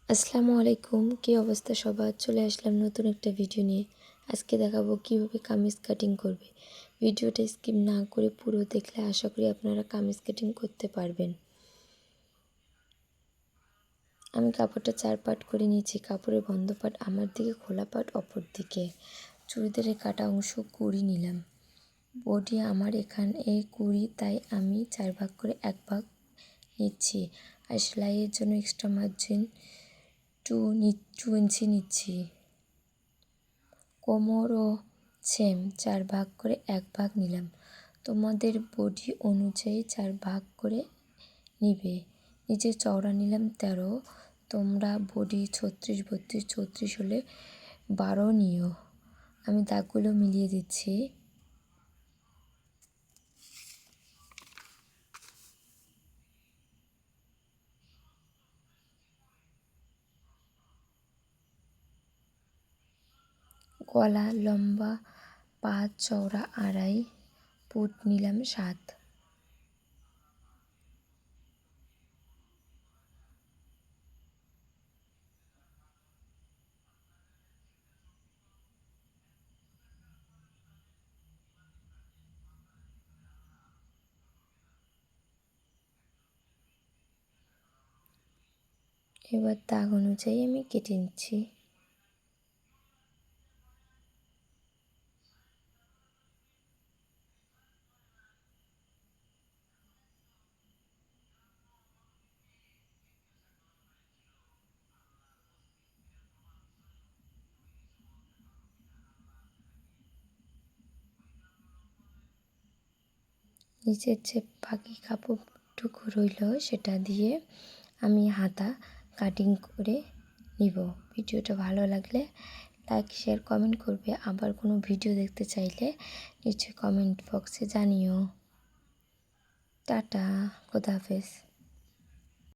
আসসালামু আলাইকুম, কী অবস্থা সবার? চলে আসলাম নতুন একটা ভিডিও নিয়ে। আজকে দেখাবো কিভাবে কামিজ কাটিং করবে। ভিডিওটা স্কিপ না করে পুরো দেখলে আশা করি আপনারা কামিজ কাটিং করতে পারবেন। আমি কাপড়টা 4 পাট করে নিয়েছি। কাপড়ের বন্ধ পাট আমার দিকে, খোলা পাট অপর দিকে। চুড়িদারের কাটা অংশ 20 নিলাম। বডি আমার এখানে 20, তাই আমি 4 ভাগ করে 1 ভাগ নিচ্ছি। আর সেলাইয়ের জন্য এক্সট্রা মার্জিন 2 ইঞ্চি নিচ্ছি। কোমরও সেম 4 ভাগ করে 1 ভাগ নিলাম। তোমাদের বডি অনুযায়ী 4 ভাগ করে নিবে। নিচে চওড়া নিলাম 13। তোমরা বডি 36, 32, 34 হলে 12 নিও। আমি দাগগুলো মিলিয়ে দিচ্ছি। গলা লম্বা 5, চওড়া 2.5, পুট নিলাম 7। এবার দাগ অনুযায়ী আমি কেটে নিচ্ছি। নিচের যে বাকি কাপড়টুকু রইল সেটা দিয়ে আমি হাতা কাটিং করে নিব। ভিডিওটা ভালো লাগলে লাইক, শেয়ার, কমেন্ট করবে। আবার কোনো ভিডিও দেখতে চাইলে নিচে কমেন্ট বক্সে জানিও। টাটা, খোদা হাফেজ।